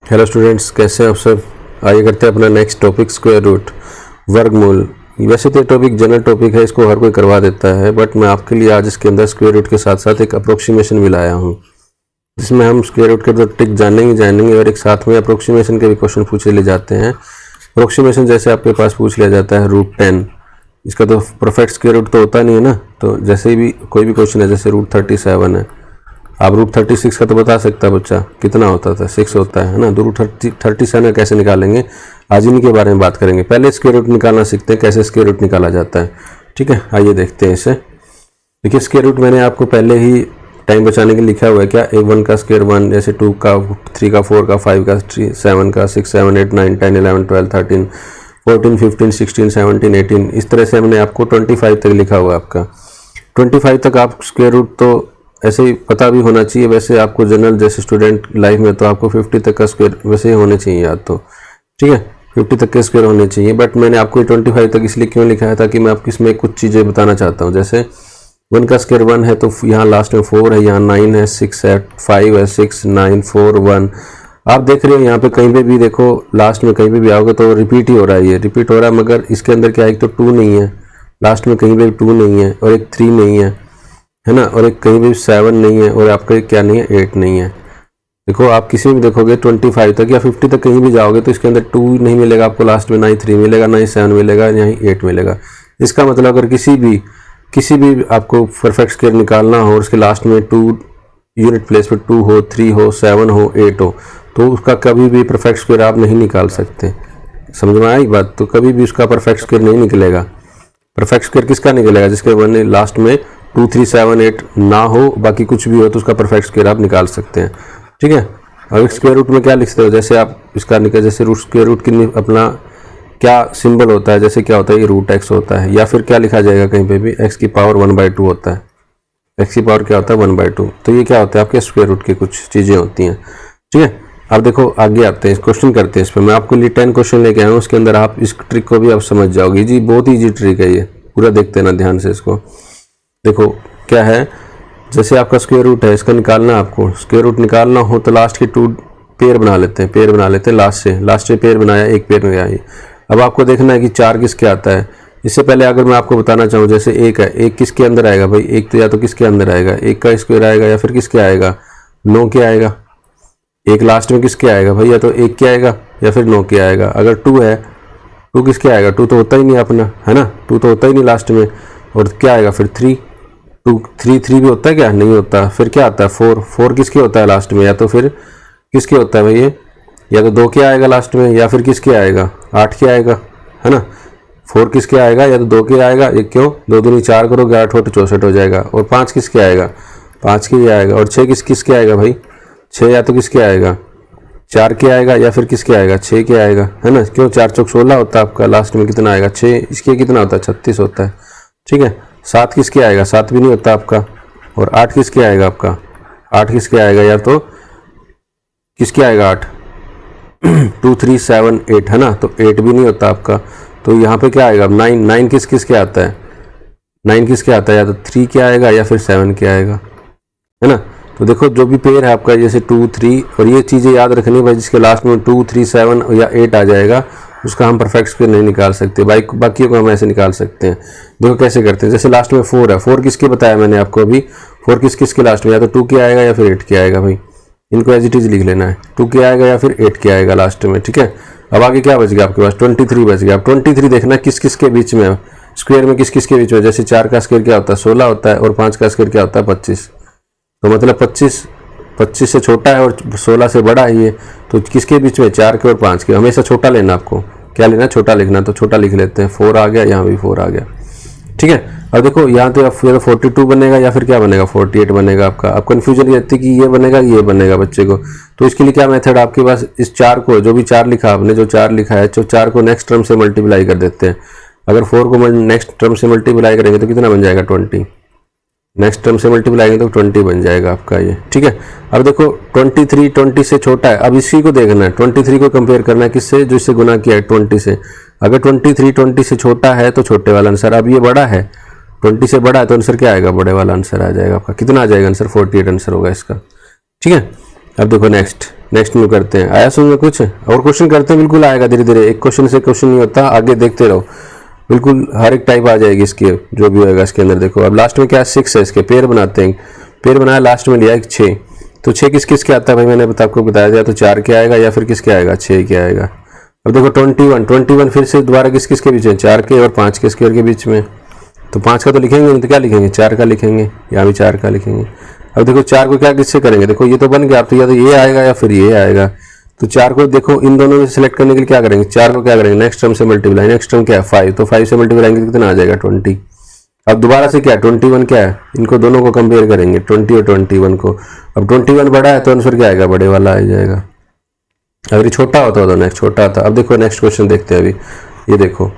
Hello students, कैसे हैं आप सब। आइए करते हैं अपना नेक्स्ट टॉपिक, स्क्वायर रूट, वर्गमूल। वैसे तो ये टॉपिक जनरल टॉपिक है, इसको हर कोई करवा देता है, बट मैं आपके लिए आज इसके अंदर स्क्वायर रूट के साथ साथ एक अप्रोक्सीमेशन भी लाया हूँ, जिसमें हम स्क्वायर रूट के तो ट्रिक जानेंगे और एक साथ में अप्रोक्सीमेशन के भी क्वेश्चन पूछे ले जाते हैं। अप्रोक्सीमेशन जैसे आपके पास पूछ लिया जाता है √10, इसका तो परफेक्ट स्क्वायर रूट तो होता नहीं है ना, तो जैसे भी कोई भी क्वेश्चन है, जैसे √37 है, आप √36 का तो बता सकता है बच्चा कितना होता था, 6 होता है ना। तो √37 कैसे निकालेंगे, आज इन्हीं के बारे में बात करेंगे। पहले स्क्वायर रूट निकालना सीखते हैं, कैसे स्क्वायर रूट निकाला जाता है। ठीक है, आइए देखते हैं इसे। देखिए, स्क्वायर रूट मैंने आपको पहले ही टाइम बचाने के लिए लिखा हुआ है क्या, 1 का स्क्वायर 1, जैसे 2 का 3 का 4 का 5 का 7 का 6 7 8 9 10 11 12 13 14 15 16 17 18, इस तरह से हमने आपको 25 तक लिखा हुआ है। आपका 25 तक आप स्क्वायर रूट तो ऐसे ही पता भी होना चाहिए। वैसे आपको जनरल जैसे स्टूडेंट लाइफ में तो आपको 50 तक का स्क्वायर वैसे ही होने चाहिए याद तो, ठीक है, 50 तक के स्क्वायर होने चाहिए। बट मैंने आपको 25 तक इसलिए क्यों लिखा है, ताकि मैं आपको इसमें कुछ चीज़ें बताना चाहता हूँ। जैसे 1 का स्क्वायर 1 है तो यहाँ लास्ट में 4 है, यहाँ 9 है, 6 है, 5 है, 6 9 4 1। आप देख रहे हो यहाँ पे कहीं पे भी देखो, लास्ट में कहीं पे भी आओगे तो रिपीट ही हो रहा है, ये रिपीट हो रहा है। मगर इसके अंदर क्या है, एक तो 2 नहीं है, लास्ट में कहीं पे 2 नहीं है, और एक 3 नहीं है ना, और एक कहीं भी 7 नहीं है, और आपका क्या नहीं है, 8 नहीं है। देखो आप किसी में भी देखोगे 25 तक या 50 तक कहीं भी जाओगे तो इसके अंदर 2 नहीं मिलेगा आपको, लास्ट में ना ही 3 मिलेगा, ना ही 7 मिलेगा, ना ही 8 मिलेगा। इसका मतलब अगर किसी भी आपको परफेक्ट स्क्वायर निकालना हो और उसके लास्ट में 2 यूनिट प्लेस पे 2 हो, 3 हो, 7 हो, 8 हो, तो उसका कभी भी परफेक्ट स्क्वायर आप नहीं निकाल सकते। समझ में आई बात, तो कभी भी उसका परफेक्ट स्क्वायर नहीं निकलेगा। परफेक्ट स्क्वायर किसका निकलेगा, जिसके वन लास्ट में 2 3 7 8 ना हो, बाकी कुछ भी हो तो उसका परफेक्ट स्क्वायर आप निकाल सकते हैं। ठीक है, अब स्क्वायर रूट में क्या लिखते हो, जैसे आप इसका निकल, जैसे रूट स्क्वायर रूट की अपना क्या सिंबल होता है, जैसे क्या होता है, ये √x होता है, या फिर क्या लिखा जाएगा कहीं पे भी x की पावर 1/2 होता है। x की पावर क्या होता है, 1/2। तो ये क्या होता है, आपके स्क्वायर रूट की कुछ चीज़ें होती हैं। ठीक है, अब देखो आगे आते हैं, क्वेश्चन करते हैं। इस पर मैं आपके लिए 10 क्वेश्चन लेके आया हूँ, उसके अंदर आप इस ट्रिक को भी आप समझ जाओगे जी। बहुत ईजी ट्रिक है ये, पूरा देखते हैं ना ध्यान से इसको। देखो क्या है, जैसे आपका स्क्वायर रूट है, इसका निकालना, आपको स्क्वायर रूट निकालना हो तो लास्ट के 2 पेयर बना लेते हैं, लास्ट से पेयर बनाया, एक पेयर में गया ये। अब आपको देखना है कि 4 किसके आता है। इससे पहले अगर मैं आपको बताना चाहूँ, जैसे 1 है, 1 किसके अंदर आएगा भाई, 1 तो या तो किसके अंदर आएगा, 1 का स्क्वायर आएगा, या फिर किसके आएगा, 9 के आएगा। 1 लास्ट में किसके आएगा भाई, या तो 1 के आएगा या फिर 9 के आएगा। अगर 2 है, 2 किसके आएगा, 2 तो होता ही नहीं अपना, है ना, 2 तो होता ही नहीं लास्ट में। और क्या आएगा फिर 3, 3 भी होता है क्या, नहीं होता। फिर क्या आता है 4 किसके होता है लास्ट में, या तो फिर किसके होता है भाई ये, या तो 2 के आएगा लास्ट में, या फिर किसके आएगा, 8 के आएगा, है ना। 4 किसके आएगा, या तो 2 के आएगा, ये क्यों, 2 दूनी 4 करोगे, 8 हो तो 64 हो जाएगा। और 5 किसके आएगा, 5 के ही आएगा। और 6 किसके आएगा भाई, 6 या तो किसके आएगा, 4 के आएगा, या फिर किसके आएगा, 6 के आएगा, है ना। क्यों, 4 चौक 16 होता है आपका, लास्ट में कितना आएगा 6, इसके कितना होता है 36 होता है। ठीक है, 7 किसके आएगा, 7 भी नहीं होता आपका। और 8 किसके आएगा आपका, 8 किसके आएगा, या तो किसके आएगा 8, 2 3 7 8, है ना, तो 8 भी नहीं होता आपका। तो यहाँ पे क्या आएगा, 9 किसके आता है, 9 किसके आता है, या तो 3 के आएगा या फिर 7 के आएगा, है ना। तो देखो जो भी पेयर है आपका, जैसे 2 3, और ये चीज़ें याद रखनी भाई, जिसके लास्ट में 2 3 7 या 8 आ जाएगा, उसका हम परफेक्ट स्क्वायर नहीं निकाल सकते। बाकियों को हम ऐसे निकाल सकते हैं। देखो कैसे करते हैं, जैसे लास्ट में 4 है, 4 किसके बताया मैंने आपको अभी, 4 किसके लास्ट में, या तो 2 के आएगा या फिर 8 के आएगा भाई। इनको एज इट इज लिख लेना है, 2 के आएगा या फिर 8 के आएगा लास्ट में। ठीक है, अब आगे क्या बच गया आपके पास, 23 बच गया। अब 23 देखना किस के बीच में है, स्क्वायर में किस के बीच में। जैसे 4 का स्क्वायर क्या होता है 16 होता है, और 5 का स्क्वायर क्या होता है 25। तो मतलब 25 से छोटा है और 16 से बड़ा है ये, तो किसके बीच में, 4 के और 5 के। हमेशा छोटा लेना, आपको क्या लेना, छोटा लिखना, तो छोटा लिख लेते हैं। 4 आ गया, यहाँ भी 4 आ गया। ठीक है, अब देखो यहाँ तो फिर 42 बनेगा या फिर क्या बनेगा, 48 बनेगा आपका। अब कन्फ्यूजन ये थी कि ये बनेगा ये बनेगा बच्चे को। तो इसके लिए क्या मेथड, आपके पास इस 4 को, जो भी 4 लिखा आपने, जो 4 लिखा है, जो 4 को नेक्स्ट टर्म से मल्टीप्लाई कर देते हैं। अगर 4 को नेक्स्ट टर्म से मल्टीप्लाई करेंगे तो कितना बन जाएगा 20, नेक्स्ट टर्म से मल्टीप्लाई करेंगे तो 20 बन जाएगा आपका ये। ठीक है, अब देखो 23 20 से छोटा है। अब इसी को देखना है, 23 को कंपेयर करना है किससे, जो इससे गुना किया है 20 से। अगर 23 20 से छोटा है तो छोटे वाला आंसर। अब ये बड़ा है, 20 से बड़ा है, तो आंसर क्या आएगा, बड़े वाला आंसर आ जाएगा आपका। कितना आ जाएगा आंसर, 48 आंसर होगा इसका। ठीक है, अब देखो नेक्स्ट में करते हैं। आया समझ में कुछ और क्वेश्चन करते हैं, बिल्कुल आएगा धीरे धीरे, एक क्वेश्चन से क्वेश्चन नहीं होता, आगे देखते रहो, बिल्कुल हर एक टाइप आ जाएगी इसकी, जो भी होगा इसके अंदर। देखो अब लास्ट में क्या 6 है, इसके पेयर बनाते हैं, पेयर बनाया, लास्ट में लिया एक 6, तो 6 किस किस के आता है भाई, मैंने आपको बताया दिया, तो 4 के आएगा या फिर किसके आएगा, 6 के आएगा। अब देखो 21 फिर से दोबारा किस किस के बीच है, 4 के और 5 के स्क्वायर के बीच में, तो 5 का तो लिखेंगे नहीं, तो क्या लिखेंगे, 4 का लिखेंगे, यहाँ भी 4 का लिखेंगे। अब देखो 4 को क्या किससे करेंगे, देखो ये तो बन गया, अब तो या तो ये आएगा या फिर ये आएगा, तो 4 को देखो इन दोनों में सेलेक्ट करने के लिए क्या करेंगे, 4 को क्या करेंगे, नेक्स्ट टर्म से मल्टीप्लाई, नेक्स्ट टर्म क्या है 5, तो 5 से मल्टीप्लाई करेंगे कितना आ जाएगा 20। अब दोबारा से क्या है 21 क्या है, इनको दोनों को कंपेयर करेंगे 20 और 21 को, अब 21 बड़ा है तो आंसर क्या आएगा, बड़े वाला आ जाएगा। अगर ये छोटा होता तो नेक्स्ट छोटा आता। अब देखो नेक्स्ट क्वेश्चन देखते हैं अभी, ये देखो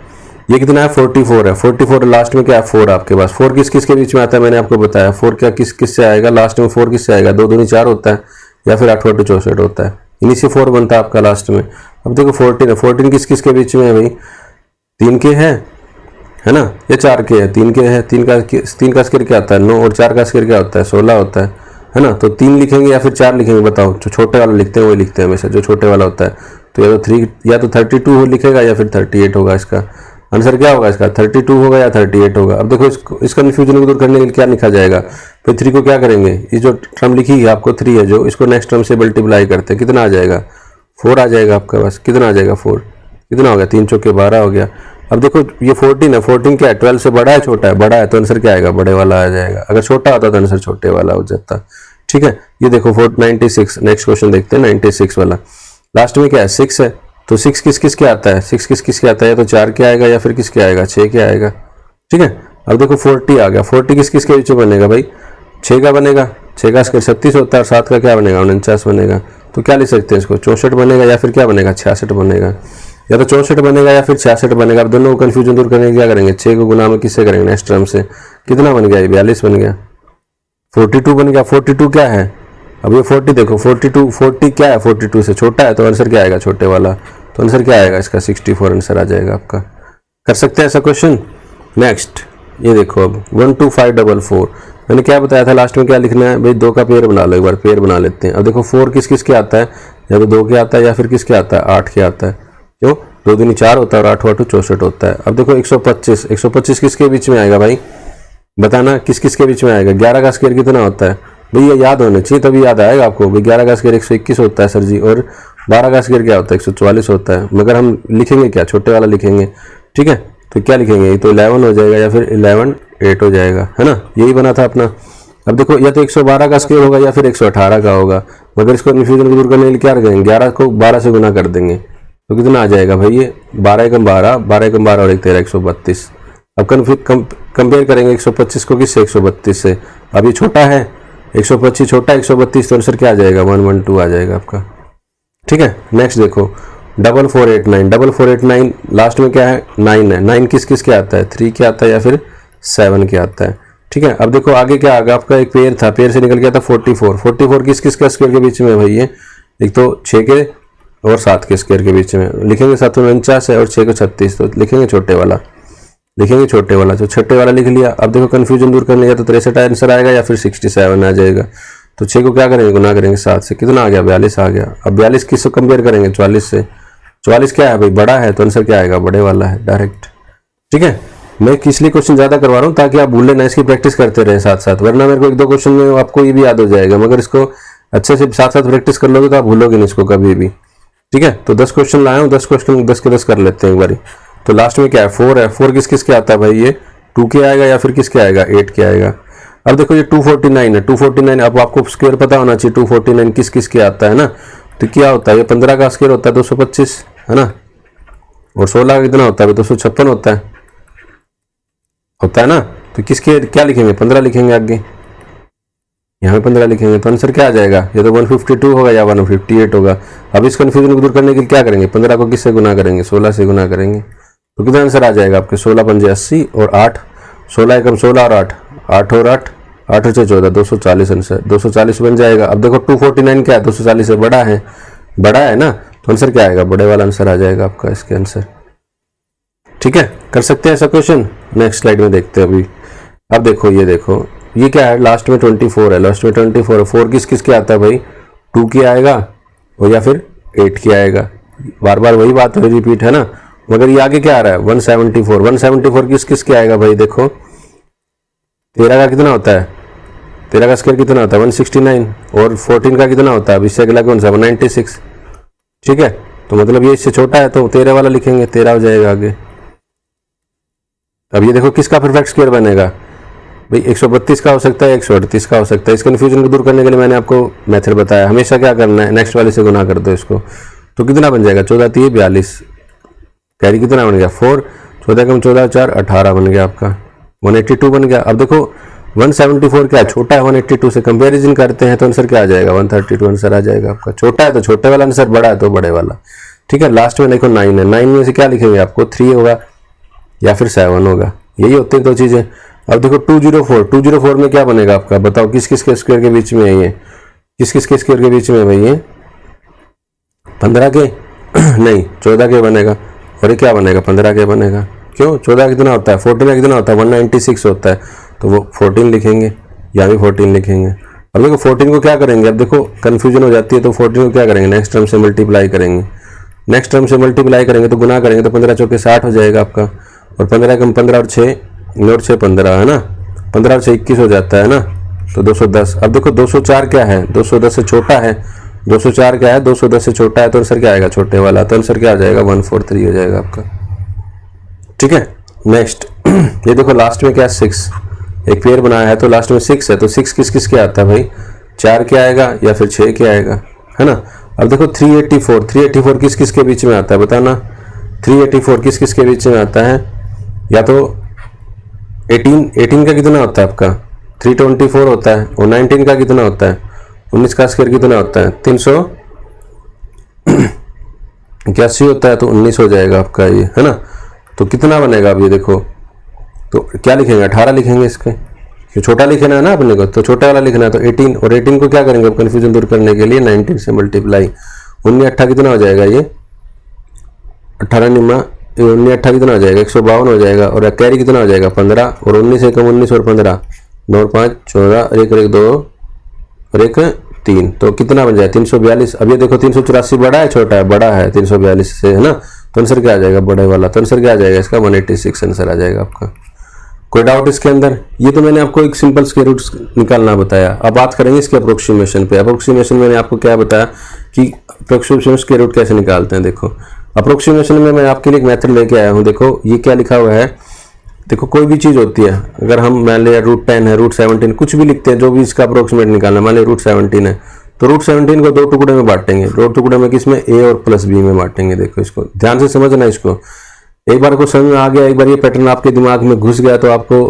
ये कितना है 44 है, 44 लास्ट में क्या है 4 आपके पास, 4 किस किस के बीच में आता है, मैंने आपको बताया 4 क्या किस किस से आएगा, लास्ट में 4 किस से आएगा, 2 दूनी 4 होता है या फिर 8 8 64 होता है, इन्हीं से 4 बनता है आपका लास्ट में। अब देखो 14 है, 14 किस किस के बीच में है भाई, 3 के है ना, ये 4 के है, 3 के है, 3 का स्क्वायर क्या आता है 9 और 4 का स्क्वायर क्या होता है 16 होता है ना, तो 3 लिखेंगे या फिर 4 लिखेंगे, बताओ, जो छोटे वाला लिखते हैं वही लिखते हैं हमेशा, जो छोटे वाला होता है, तो या तो 3 या तो 32 लिखेगा या फिर 38 होगा, इसका आंसर क्या होगा, इसका 32 होगा या 38 होगा। अब देखो इस कन्फ्यूजन को दूर करने के लिए क्या लिखा जाएगा, फिर 3 को क्या करेंगे, ये जो टर्म लिखी है आपको 3 है जो, इसको नेक्स्ट टर्म से मल्टीप्लाई करते हैं, कितना आ जाएगा 4 आ जाएगा आपका पास, कितना आ जाएगा 4, कितना हो गया 3 चौके 12 हो गया। अब देखो ये 14 है, 14 क्या है 12 से बड़ा है छोटा है, बड़ा है तो आंसर क्या आएगा, बड़े वाला आ जाएगा, अगर छोटा होता तो आंसर छोटे वाला हो जाता। ठीक है, ये देखो 96, नेक्स्ट क्वेश्चन देखते हैं 96 वाला, लास्ट में क्या है 6 है, तो 6 किस किस के आता है, 6 किस किस के आता है, तो 4 के आएगा या फिर किसके आएगा 6 के आएगा। ठीक है, अब देखो 40 आ गया, 40 किस किस के बीच में बनेगा भाई, 6 का बनेगा, 6 का स्क्वायर 36 होता है और 7 का क्या बनेगा 49 बनेगा, तो क्या लिख सकते हैं इसको 64 बनेगा या फिर क्या बनेगा 66 बनेगा, या तो 64 बनेगा या फिर 66 बनेगा। अब दोनों को कन्फ्यूजन दूर करने के क्या करेंगे, 6 को गुना में किससे करेंगे नेक्स्ट टर्म से, कितना बन गया 42 बन गया, 42 बन गया। 42 क्या है, अब ये 40 देखो 40 क्या है 42 से छोटा है, तो आंसर क्या आएगा छोटे वाला, तो आंसर क्या आएगा इसका 64 आंसर आ जाएगा आपका। कर सकते हैं ऐसा क्वेश्चन। नेक्स्ट ये देखो अब 12544, मैंने क्या बताया था लास्ट में क्या लिखना है भाई, 2 का पेयर बना लो, एक बार पेयर बना लेते हैं। अब देखो 4 किस किस के आता है, या तो 2 के आता है या फिर किसके आता है 8 के आता है, क्यों 2 दूनी 4 होता है और 8 8 64 होता है। अब देखो 125 किसके बीच में आएगा भाई, बताना किस किस के बीच में आएगा, 11 का स्क्वायर कितना होता है भैया, याद होना चाहिए तभी याद आएगा आपको भाई, 11 का स्क्वायर 121 होता है सर जी, और 12 का स्क्वायर क्या होता है 144 होता है, मगर हम लिखेंगे क्या छोटे वाला लिखेंगे। ठीक है, तो क्या लिखेंगे, ये तो 11 हो जाएगा या फिर 11 8 हो जाएगा, है ना, यही बना था अपना। अब देखो या तो 112 का स्क्वायर होगा या फिर 118 का होगा, मगर इसको कन्फ्यूजन को दूर करने के लिए क्या रखेंगे, 11 को 12 से गुना कर देंगे, तो कितना आ जाएगा भाई ये 12 एकम 12 और 1 13 132। अब कंपेयर करेंगे 125 को किससे 132 से, अब ये छोटा है 125 छोटा 132, तो आंसर क्या आ जाएगा 112 आ जाएगा आपका। ठीक है, नेक्स्ट देखो 4489 लास्ट में क्या है 9 है, 9 किस किस के आता है 3 के आता है या फिर 7 के आता है। ठीक है, अब देखो आगे क्या आगा, आपका एक पेयर था, पेयर से निकल गया था 44 किस किस के स्क्वायर के बीच में भाई, ये एक तो 6 के और 7 के स्क्वायर के बीच में लिखेंगे, 7 49 है और 6 को 36, तो लिखेंगे छोटे वाला, जो छोटे वाला लिख लिया। अब देखो कन्फ्यूजन दूर करने का तो 63 आंसर आएगा या फिर 67 आ जाएगा, तो 6 को क्या करेंगे गुना करेंगे 7 से, कितना आ गया 42 आ गया। अब 42 किससे कंपेयर करेंगे 44 से, 44 क्या है भाई बड़ा है, तो आंसर क्या आएगा बड़े वाला है डायरेक्ट। ठीक है, मैं इसलिए क्वेश्चन ज्यादा करवा रहा हूँ ताकि आप भूले ना, इसकी प्रैक्टिस करते रहे साथ साथ, वरना मेरे को 1-2 क्वेश्चन में आपको ये भी याद हो जाएगा, मगर इसको अच्छे से साथ साथ प्रैक्टिस कर लोगे तो आप भूलोगे नहीं इसको कभी भी। ठीक है, तो 10 क्वेश्चन लाया हूँ, 10 क्वेश्चन 10 के 10 कर लेते हैं एक बारी। तो लास्ट में क्या है 4 है, 4 किस किस के आता है भाई, ये 2 के आएगा या फिर किसके आएगा 8 के आएगा। अब देखो ये 249 है, 249 अब आपको स्क्वायर पता होना चाहिए 249 किस किस के आता है ना, तो क्या होता है ये 15 का स्क्वायर होता है 225 है ना, और 16 का कितना होता है 256 होता है ना, तो किसके क्या लिखेंगे 15 लिखेंगे, आगे यहाँ पे 15 लिखेंगे, तो आंसर क्या आ जाएगा, ये तो 152 होगा या 158 होगा। अब इस कन्फ्यूजन को दूर करने के लिए क्या करेंगे, 15 को किससे गुना करेंगे 16 से गुना करेंगे, तो कितना आंसर आ जाएगा आपके 16 पंजे 80 और 8 16 एकम 16 और 8 और 8 से 14 240 आंसर 240 बन जाएगा। अब देखो 249 क्या है 240 से बड़ा है ना, तो आंसर क्या आएगा बड़े वाला आंसर आ जाएगा आपका इसके आंसर। ठीक है, कर सकते हैं ऐसा क्वेश्चन। नेक्स्ट स्लाइड में देखते हैं अभी। अब देखो ये क्या है लास्ट में 24 है, 4 किस किस के आता है भाई 2 की आएगा और या फिर 8 की आएगा। बार बार वही बात हो रिपीट है ना, मगर ये आगे क्या आ रहा है 174। 174 किस के आएगा भाई, देखो 13 का कितना होता है, 13 का स्क्वायर कितना होता है 169, और 14 का कितना होता है, अब इससे अगला कौन सा 196। ठीक है, तो मतलब ये इससे छोटा है तो 13 वाला लिखेंगे, 13 हो जाएगा आगे। अब ये देखो किसका परफेक्ट स्क्वायर बनेगा भाई, 132 का हो सकता है, 138 का हो सकता है। इस कन्फ्यूजन को दूर करने के लिए मैंने आपको मेथड बताया, हमेशा क्या करना है, नेक्स्ट वाले से गुना कर दो इसको, तो कितना बन जाएगा 14 3 42, कैरी कितना बन गया 4, 14 कम 14 4 18 बन गया आपका, 182 बन गया। अब देखो 174 क्या छोटा है 182 से, कंपेरिजन करते हैं तो आंसर क्या आ जाएगा 132 आंसर आ जाएगा आपका। छोटा है तो छोटे वाला आंसर, बड़ा है तो बड़े वाला। ठीक है, लास्ट में देखो 9 है, 9 में से क्या लिखेंगे आपको 3 होगा या फिर 7 होगा, यही होते हैं दो चीज़ें। अब देखो 204 में क्या बनेगा आपका, बताओ किस किस के स्क्वायर के बीच में है ये, किस किस के स्क्वायर के बीच में है भाई ये, 15 के नहीं 14 के बनेगा, और ये क्या बनेगा 15 के बनेगा। क्यों, 14 कितना होता है 14 कितना होता है 196 होता है, तो वो 14 लिखेंगे, यहाँ भी 14 लिखेंगे। अब देखो 14 को क्या करेंगे, अब देखो कन्फ्यूजन हो जाती है, तो 14 को क्या करेंगे नेक्स्ट टर्म से मल्टीप्लाई करेंगे, नेक्स्ट टर्म से मल्टीप्लाई करेंगे तो गुना करेंगे तो 15 चौके 60 हो जाएगा आपका, और 15 कम 15 और 6 और 6 15 है ना, 15 और 6 21 हो जाता है ना, तो 210। अब देखो 204 क्या है, 210 से छोटा है, 204 क्या है 210 से छोटा है, तो आंसर क्या आएगा छोटे वाला, तो आंसर क्या आ जाएगा 143 हो जाएगा आपका। ठीक है, नेक्स्ट ये देखो लास्ट में क्या है 6, एक पेयर बनाया है तो लास्ट में 6 है, तो 6 किस किस के आता है भाई, 4 के आएगा या फिर 6 के आएगा, है ना। अब देखो 384 किस किस के बीच में आता है बताना, 384 किस किस के बीच में आता है, या तो 18 का कितना होता है आपका 324 होता है, और 19 का कितना होता है 19 का स्क्वायर कितना होता है 381 होता है, तो 19 हो जाएगा आपका ये, है ना। तो कितना बनेगा अब ये देखो, तो क्या लिखेंगे 18 लिखेंगे इसके, छोटा लिखना है ना अपने को, तो छोटा वाला लिखना है, तो 18, और 18 को क्या करेंगे अब कन्फ्यूजन दूर करने के लिए 19 से मल्टीप्लाई, 19 8 कितना हो जाएगा ये 18 निम्मा 19 8 कितना हो जाएगा 152 हो जाएगा, और कैरी कितना हो जाएगा 15, और 19 से कम 19 और 15 9 5 14 और 1 1 2 और 1 3, तो कितना बन जाए 342। अब ये देखो 384 बड़ा है छोटा है, बड़ा है 342 से, है ना, तो आंसर क्या आ जाएगा बड़े वाला, तो आंसर क्या आ जाएगा इसका 186 आंसर आ जाएगा आपका। कोई डाउट इसके अंदर, ये तो मैंने आपको एक सिंपल स्क्वायर रूट निकालना बताया। अब बात करेंगे इसके अप्रोक्सीमेशन पे। अप्रोक्सीमेशन मैंने आपको क्या बताया कि अप्रोक्सीमेशन स्क्वायर रूट कैसे निकालते हैं। देखो अप्रोक्सीमेशन में मैं आपके लिए एक मेथड लेके आया हूँ। देखो ये क्या लिखा हुआ है, देखो कोई भी चीज़ होती है, अगर हम मान लिया √10 है, √17 कुछ भी लिखते हैं, जो भी इसका अप्रोक्सीमेट निकालना, मान लिया √17 है, तो √17 को 2 टुकड़े में बांटेंगे, 2 टुकड़े में किसमें a और +b में बांटेंगे। देखो इसको ध्यान से समझना, इसको एक बार को समझ में आ गया, एक बार ये पैटर्न आपके दिमाग में घुस गया तो आपको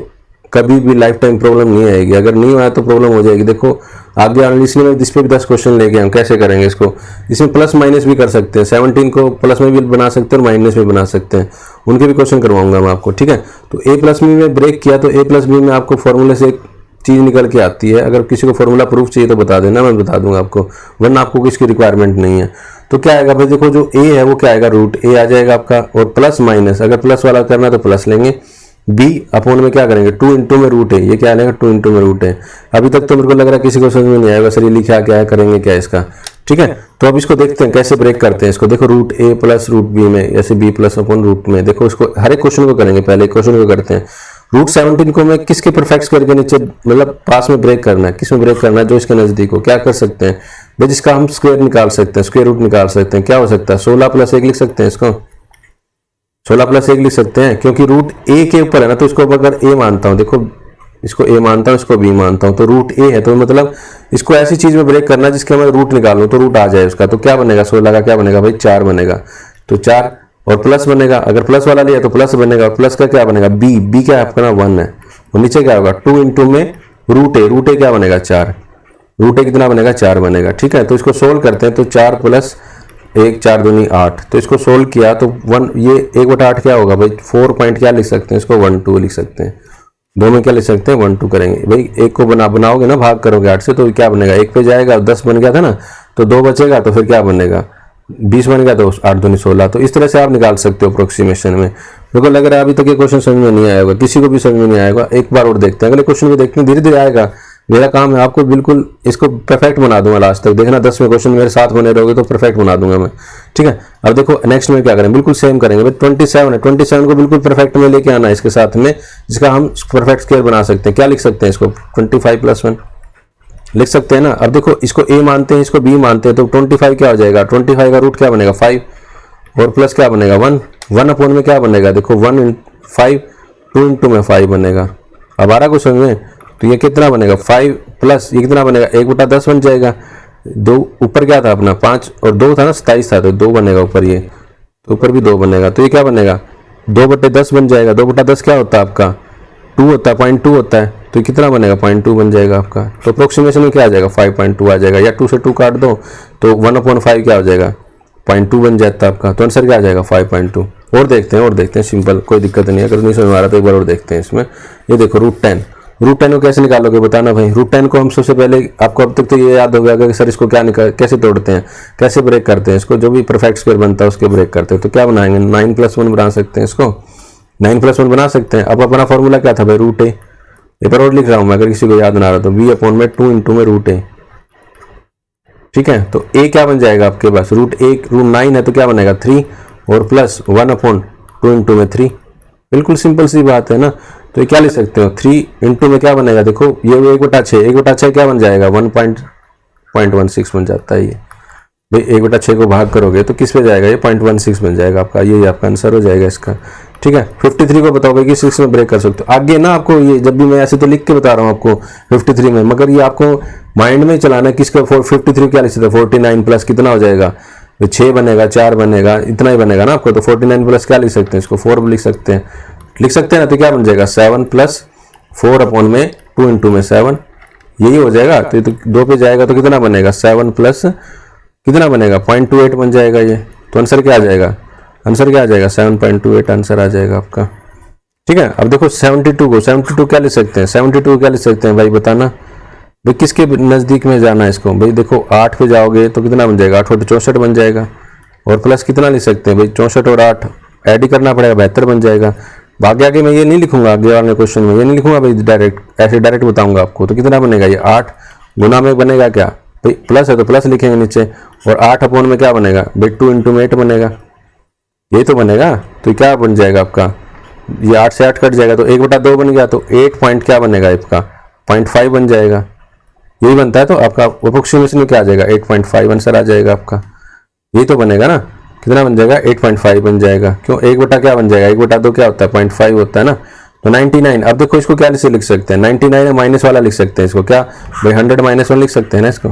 कभी भी लाइफ टाइम प्रॉब्लम नहीं आएगी। अगर नहीं आया तो प्रॉब्लम हो जाएगी। देखो आगे इसलिए मैं इस पर भी 10 क्वेश्चन लेके हम कैसे करेंगे इसको, इसमें प्लस माइनस भी कर सकते हैं, 17 को प्लस में भी बना सकते हैं और माइनस में बना सकते हैं, उनके भी क्वेश्चन करवाऊंगा मैं आपको, ठीक है। तो a+b में ब्रेक किया तो a+b में आपको फॉर्मूले से एक चीज़ निकल के आती है। अगर किसी को फॉर्मूला प्रूफ चाहिए तो बता देना, मैं बता दूंगा आपको, वरना आपको किसकी रिक्वायरमेंट नहीं है। तो क्या आएगा भाई, देखो जो a है वो क्या आएगा √a आ जाएगा आपका, और प्लस माइनस, अगर प्लस वाला करना है तो प्लस लेंगे, b अपॉन में क्या करेंगे 2 इंटू में √a, ये क्या आएगा 2 इंटू में √a। अभी तक तो मेरे को लग रहा है किसी को समझ में नहीं आएगा सर ये लिखा क्या है, करेंगे क्या इसका, ठीक है। तो अब इसको देखते हैं कैसे ब्रेक करते हैं इसको। देखो √a प्लस √b में, ऐसे b प्लस अपॉन रूट में, देखो इसको हर एक क्वेश्चन को करेंगे, पहले क्वेश्चन को करते हैं। √17 को मैं किसके परफेक्ट स्क्वायर के नीचे, मतलब पास में ब्रेक करना है, किस में ब्रेक करना है, जो इसके नजदीक हो। क्या कर सकते हैं भाई, जिसका हम स्क्वायर निकाल सकते हैं, स्क्वायर रूट निकाल सकते हैं। क्या हो सकता है 16 + 1 लिख सकते हैं इसको, 16 + 1 लिख सकते हैं, क्योंकि √a के ऊपर है ना, तो इसको अगर a मानता हूँ, देखो इसको a मानता हूँ, इसको b मानता हूँ, तो √a है, तो मतलब इसको ऐसी चीज में ब्रेक करना जिसके मैं रूट निकालूं तो रूट आ जाए उसका। तो क्या बनेगा 16 का क्या बनेगा भाई 4 बनेगा, तो 4 और प्लस बनेगा, अगर प्लस वाला लिया तो प्लस बनेगा, और प्लस का क्या बनेगा b क्या आपका ना 1 है, और नीचे क्या होगा 2 इंटू में √a क्या बनेगा 4, √a कितना बनेगा 4 बनेगा, ठीक है। तो इसको सोल्व करते हैं, तो 4 + 1 4 दूनी 8, तो इसको सोल्व किया तो 1 ये 1/8 क्या होगा भाई 4 पॉइंट क्या लिख सकते हैं इसको 1 2 लिख सकते हैं, 2 में क्या लिख सकते हैं 1 2 करेंगे भाई। एक को बनाओगे ना, भाग करोगे 8 से, तो क्या बनेगा 1 पे जाएगा, 10 बन गया था ना, तो 2 बचेगा, तो फिर क्या बनेगा 20 बन गया, तो 8 दूनी 16। तो इस तरह से आप निकाल सकते हो अप्रोक्सीमेशन में। मेरे को लग रहा है अभी तक ये क्वेश्चन समझ में नहीं आया होगा, किसी को भी समझ में नहीं आएगा। एक बार और देखते हैं, अगले क्वेश्चन को देखते हैं, धीरे धीरे आएगा, मेरा काम है आपको बिल्कुल इसको परफेक्ट बना दूंगा लास्ट तक। देखना 10 में क्वेश्चन मेरे साथ बने रहोगे तो परफेक्ट बना दूंगा मैं, ठीक है। अब देखो नेक्स्ट में क्या करें, बिल्कुल सेम करेंगे भाई। 27 है, 27 को बिल्कुल परफेक्ट में लेके आना है इसके साथ में, जिसका हम परफेक्ट स्क्वायर बना सकते हैं। क्या लिख सकते हैं इसको, 25 + 1 लिख सकते हैं ना। अब देखो इसको a मानते हैं, इसको b मानते हैं, तो 25 क्या हो जाएगा, 25 का रूट क्या बनेगा 5 और प्लस क्या बनेगा 1, 1 अपॉन में क्या बनेगा, देखो 1 × 5 2 × में 5 बनेगा। अब 12 को समझ में, तो ये कितना बनेगा 5 प्लस ये कितना बनेगा 1/10 बन जाएगा। 2 ऊपर क्या था अपना 5 और 2 था ना 27 था, तो 2 बनेगा ऊपर, ये तो ऊपर भी 2 बनेगा। तो ये क्या बनेगा 2/10 बन जाएगा। 2/10 क्या होता है आपका 2 होता है, 0.2 होता है, तो कितना बनेगा 0.2 बन जाएगा आपका। तो अप्रोक्सीमेशन में क्या आ जाएगा 5.2 आ जाएगा, या 2 से 2 काट दो तो 1/5 क्या हो जाएगा 0.2 बन जाता है आपका। तो आंसर क्या आ जाएगा 5.2। और देखते हैं सिंपल, कोई दिक्कत नहीं है। अगर नहीं समझ में आ रहा तो एक बार और देखते हैं इसमें। ये देखो √10 को कैसे निकालोगे बताना भाई। √10 को हम सबसे पहले, आपको अब तक तो ये याद हो गया कि सर इसको क्या कैसे तोड़ते हैं, कैसे ब्रेक करते हैं इसको, जो भी परफेक्ट स्क्वायर बनता है उसके ब्रेक करते हैं। तो क्या बनाएंगे 9 + 1 बना सकते हैं इसको, 9 + 1 बना सकते हैं। अब अपना फॉर्मूला क्या था भाई √a, ये पर और लिख रहा हूं मैं अगर किसी को याद ना आ रहा तो b/2 × में √a, ठीक है। तो a क्या बन जाएगा आपके पास √9 है तो क्या बनेगा 3 और प्लस 1/2 × में 3, बिल्कुल सिंपल सी बात है ना। तो ये क्या लिख सकते हो 3 × में क्या बनेगा, देखो ये 1/6 क्या बन जाएगा 1.16 बन जाता है ये भाई। 1/6 को भाग करोगे तो किस पे जाएगा, ये 0.16 बन जाएगा आपका, यही आपका आंसर हो जाएगा इसका, ठीक है। 53 को बताओगे कि 6 में ब्रेक कर सकते हो। आगे ना आपको ये जब भी मैं ऐसे तो लिख के बता रहा हूँ आपको 53 में, मगर ये आपको माइंड में चलाना है किसका 53 क्या लिख सकते हो 49 प्लस कितना हो जाएगा 6 बनेगा 4 बनेगा, इतना ही बनेगा ना आपको। तो 49 प्लस क्या लिख सकते हैं इसको 4 लिख सकते हैं ना। तो क्या बन जाएगा 7 + 4/2 × में 7, यही हो जाएगा। तो 2 पे जाएगा तो कितना बनेगा 7 प्लस कितना बनेगा 0.28 बन जाएगा ये। तो आंसर क्या आ जाएगा, 7.28 आंसर आ जाएगा आपका, ठीक है। अब देखो 72 क्या लिख सकते हैं, 72 क्या लिख सकते हैं भाई बताना भाई, किसके नज़दीक में जाना है इसको भाई। देखो 8 पे जाओगे तो कितना बन जाएगा 8 × 64 बन जाएगा, और प्लस कितना लिख सकते हैं भाई 64 और 8 ऐड ही करना पड़ेगा 72 बन जाएगा। बाकी आगे मैं ये नहीं लिखूंगा, आगे वाले क्वेश्चन में ये नहीं लिखूंगा भाई, डायरेक्ट बताऊंगा आपको। तो कितना बनेगा ये 8 गुना में बनेगा क्या भाई, प्लस है तो प्लस लिखेंगे नीचे, और 8/में में क्या बनेगा भाई 2 × में 8 बनेगा, यही तो बनेगा। तो क्या बन जाएगा आपका, ये 8 से 8 कट जाएगा तो 1/2 बन गया, तो 8 पॉइंट क्या बनेगा आपका 0.5 बन जाएगा, यही बनता है। तो आपका अप्रोक्सीमेशन में क्या आ जाएगा 8.5 आंसर आ जाएगा आपका, यही तो बनेगा ना। कितना बन जाएगा 8.5 बन जाएगा, क्यों 1 क्या बन जाएगा 1/2 क्या होता है 0.5 होता है ना। तो 99, अब देखो इसको क्या से लिख सकते हैं 99 माइनस वाला लिख सकते हैं इसको, क्या भाई 100 - 1 लिख सकते हैं ना इसको।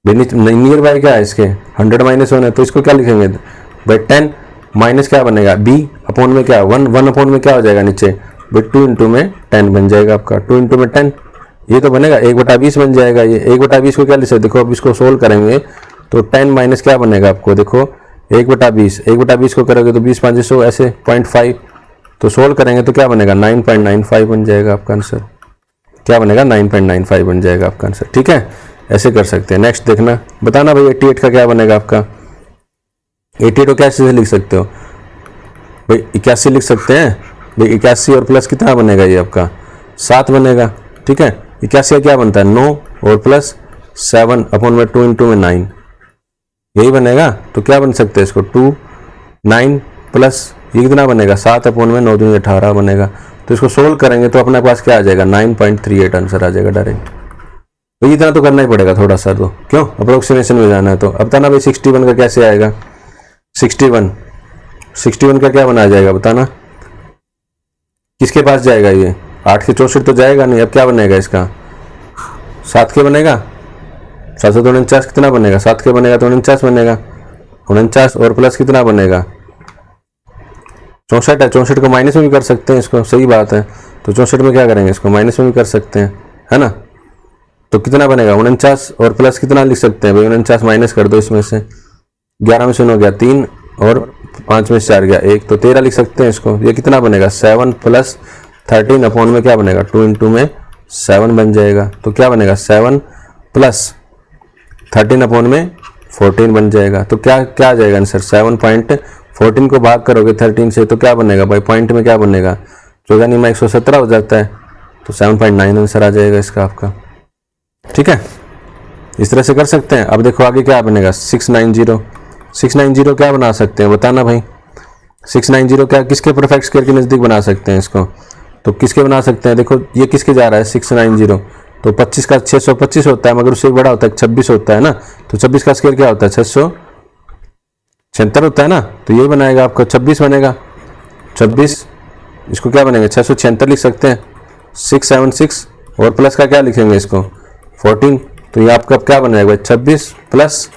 नियर बाय क्या है इसके 100 - 1 है, तो इसको क्या लिखेंगे भाई 10 माइनस क्या बनेगा b/में में क्या 1/में में क्या हो जाएगा नीचे भाई 2 × में 10 बन जाएगा आपका, 2 × में 10 ये तो बनेगा 1/20 बन जाएगा। ये 1/20 को क्या लिख सकते, देखो अब इसको सोल्व करेंगे तो 10 माइनस क्या बनेगा आपको, देखो 1/20 को करोगे तो 20 × 5 100 ऐसे 0.5, तो सोल्व करेंगे तो क्या बनेगा 9.95 बन जाएगा आपका आंसर, क्या बनेगा 9.95 बन जाएगा आपका आंसर, ठीक है। ऐसे कर सकते हैं। नेक्स्ट देखना बताना भाई 88 का क्या बनेगा आपका। 88 को कैसे लिख सकते हो भाई 81 लिख सकते हैं भाई, 81 और प्लस कितना बनेगा ये आपका 7 बनेगा, ठीक है। 81 का क्या बनता है 9 और प्लस 7/में 2 × में 9, यही बनेगा। तो क्या बन सकते हैं इसको 2 9 प्लस ये कितना बनेगा 7/में 9 दूनी 18 बनेगा। तो इसको सोल्व करेंगे तो अपने पास क्या आ जाएगा 9.38 आंसर आ जाएगा डायरेक्ट। तो इतना तो करना ही पड़ेगा थोड़ा सा, तो क्यों अप्रोक्सीमेशन में जाना है। तो अब बताना भाई 61 का कैसे आएगा, 61 का क्या बना जाएगा बताना, किसके पास जाएगा ये 8 के 64 तो जाएगा नहीं। अब क्या बनेगा इसका 7 के बनेगा, 7 से 49 कितना बनेगा 7 के बनेगा तो 49 बनेगा, 49 और प्लस कितना बनेगा 64 है। 64 को माइनस में भी कर सकते हैं इसको, सही बात है। तो 64 में क्या करेंगे इसको माइनस में भी कर सकते हैं, है ना। तो कितना बनेगा 49 और प्लस कितना लिख सकते हैं भाई 49 माइनस कर दो इसमें से, 11 में से 9 गया 3 और 5 में से 4 गया 1, तो 13 लिख सकते हैं इसको। ये कितना बनेगा 7 + 13/में में क्या बनेगा 2 × में 7 बन जाएगा। तो क्या बनेगा 7 + 13/में में 14 बन जाएगा। तो क्या क्या आ जाएगा आंसर 7.14 को भाग करोगे 13 से तो क्या बनेगा भाई पॉइंट में क्या बनेगा 14 × 117 हो जाता है। तो 7.9 आंसर आ जाएगा इसका आपका। ठीक है, इस तरह से कर सकते हैं। अब देखो आगे क्या बनेगा, 690 क्या बना सकते हैं बताना भाई। 690 क्या किसके परफेक्ट स्क्वायर के नज़दीक बना सकते हैं इसको, तो किसके बना सकते हैं, देखो ये किसके जा रहा है 690, तो 25 का 625 होता है, मगर उससे बड़ा होता है 26 होता है ना, तो 26 का स्क्वायर क्या होता है 676 होता है ना, तो ये बनाएगा आपका 26 बनेगा। 26 इसको क्या बनेगा 676 लिख सकते हैं, 676 और प्लस का क्या लिखेंगे इसको 14, तो ये आपका क्या बनेगा 26 प्लस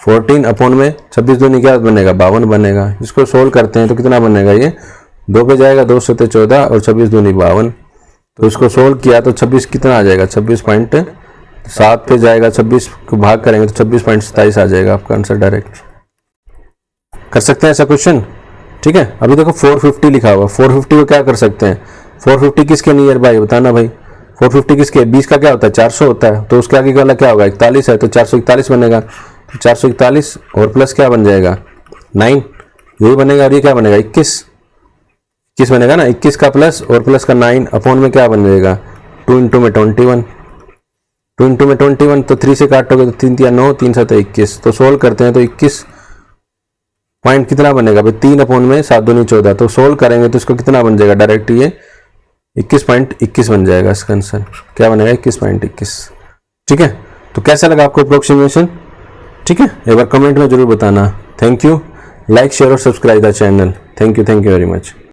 14 अपॉन में 26 दूनी क्या बनेगा 52 बनेगा। इसको सोल्व करते हैं तो कितना बनेगा, ये 2 पे जाएगा, 2 7 14 और 26 दूनी 52, तो इसको सोल्व किया तो 26 कितना आ जाएगा 26.7 पे जाएगा, 26 को भाग करेंगे तो 26.27 आ जाएगा आपका आंसर। डायरेक्ट कर सकते हैं ऐसा क्वेश्चन। ठीक है, अभी देखो 450 लिखा हुआ, 450 को क्या कर सकते हैं, 450 किसके नियर बाय बताना भाई, 450 किसके 20 का क्या होता है 400 होता है, तो उसके आगे वाला क्या होगा 41 है, तो 441 बनेगा, तो 441 और प्लस क्या बन जाएगा 9, यही बनेगा, और ये क्या बनेगा 21 बनेगा ना, 21 का प्लस और प्लस का 9 अपॉन में क्या बन जाएगा 2 इंटू में 21, 2 इंटू में 21, तो 3 से काटोगे तो 3 या 9, 3 7 21, तो सोल्व करते हैं तो 21 पॉइंट कितना बनेगा भाई 3 अपॉन में 7 दूनी 14, तो सोल्व करेंगे तो इसको कितना बन जाएगा डायरेक्ट ये 21.21 बन जाएगा इसका आंसर, क्या बनेगा 21.21। ठीक है, तो कैसा लगा आपको अप्रोक्सीमेशन, ठीक है एक बार कमेंट में जरूर बताना। थैंक यू, लाइक शेयर और subscribe the channel. Thank you very much.